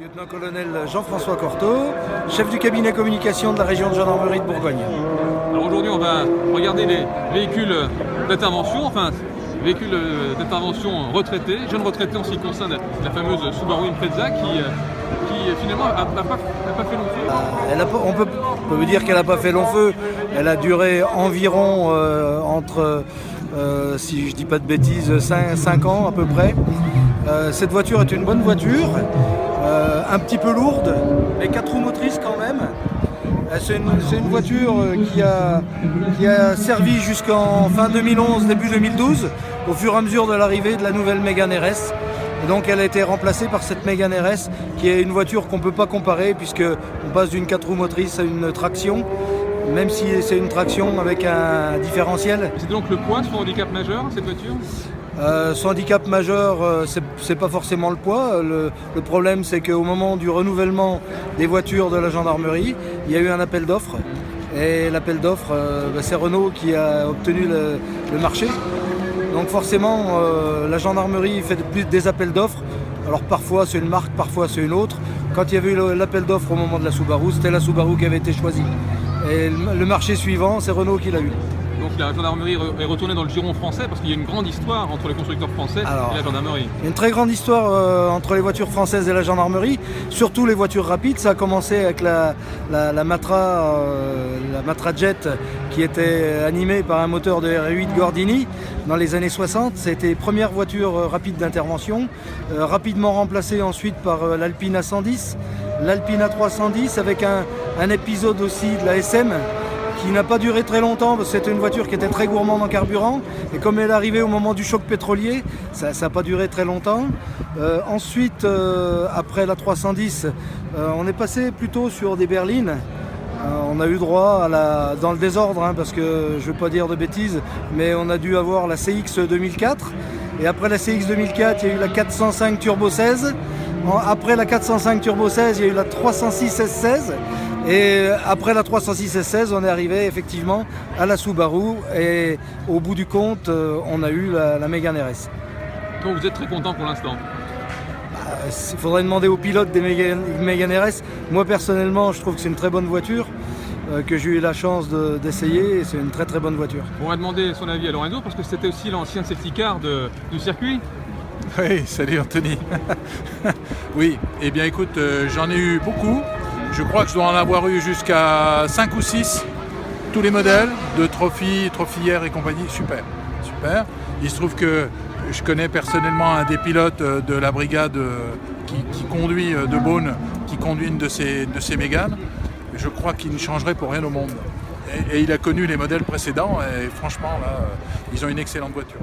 Lieutenant-colonel Jean-François Cortot, chef du cabinet communication de la région de gendarmerie de Bourgogne. Alors aujourd'hui, on va regarder les véhicules d'intervention, retraités, jeunes retraités en ce qui concerne la fameuse Subaru Impreza qui finalement n'a pas fait long feu. On peut dire qu'elle n'a pas fait long feu. Elle a duré environ entre, si je ne dis pas de bêtises, 5 ans à peu près. Cette voiture est une bonne voiture, un petit peu lourde, mais 4 roues motrices quand même. C'est une voiture qui a servi jusqu'en fin 2011, début 2012, au fur et à mesure de l'arrivée de la nouvelle Mégane RS. Et donc elle a été remplacée par cette Mégane RS, qui est une voiture qu'on ne peut pas comparer, puisqu'on passe d'une 4 roues motrices à une traction, même si c'est une traction avec un différentiel. C'est donc le poids, son handicap majeur, cette voiture ? Son handicap majeur, c'est pas forcément le poids. Le problème, c'est qu'au moment du renouvellement des voitures de la gendarmerie, il y a eu un appel d'offres. Et l'appel d'offres, c'est Renault qui a obtenu le marché. Donc forcément, la gendarmerie fait des appels d'offres. Alors parfois c'est une marque, parfois c'est une autre. Quand il y avait eu l'appel d'offres au moment de la Subaru, c'était la Subaru qui avait été choisie. Et le marché suivant, c'est Renault qui l'a eu. Donc la gendarmerie est retournée dans le giron français parce qu'il y a une grande histoire entre les constructeurs français et la gendarmerie. Il y a une très grande histoire entre les voitures françaises et la gendarmerie, surtout les voitures rapides. Ça a commencé avec la Matra Jet qui était animée par un moteur de R8 Gordini dans les années 60. C'était les premières voitures rapides d'intervention, rapidement remplacées ensuite par l'Alpina 110, l'Alpina 310 avec un épisode aussi de la SM qui n'a pas duré très longtemps parce que c'était une voiture qui était très gourmande en carburant et comme elle est arrivée au moment du choc pétrolier, ça n'a pas duré très longtemps. Ensuite, après la 310, on est passé plutôt sur des berlines. On a eu droit dans le désordre, parce que je ne veux pas dire de bêtises, mais on a dû avoir la CX 2004 et après la CX 2004, il y a eu la 405 Turbo 16. Après la 405 Turbo 16, il y a eu la 306 S16. Et après la 306 S16, on est arrivé effectivement à la Subaru et au bout du compte, on a eu la Mégane RS. Donc vous êtes très content pour l'instant ? Il faudrait demander aux pilotes des Mégane RS. Moi personnellement, je trouve que c'est une très bonne voiture que j'ai eu la chance d'essayer et c'est une très très bonne voiture. On va demander son avis à Lorenzo parce que c'était aussi l'ancien safety car du circuit. Oui, salut Anthony. Oui, eh bien écoute, j'en ai eu beaucoup. Je crois que je dois en avoir eu jusqu'à 5 ou 6, tous les modèles, de Trophy, Trophière et compagnie. Super, super. Il se trouve que je connais personnellement un des pilotes de la brigade qui conduit de Beaune, qui conduit une de ces Méganes. Je crois qu'il ne changerait pour rien au monde. Et il a connu les modèles précédents et franchement, là, ils ont une excellente voiture.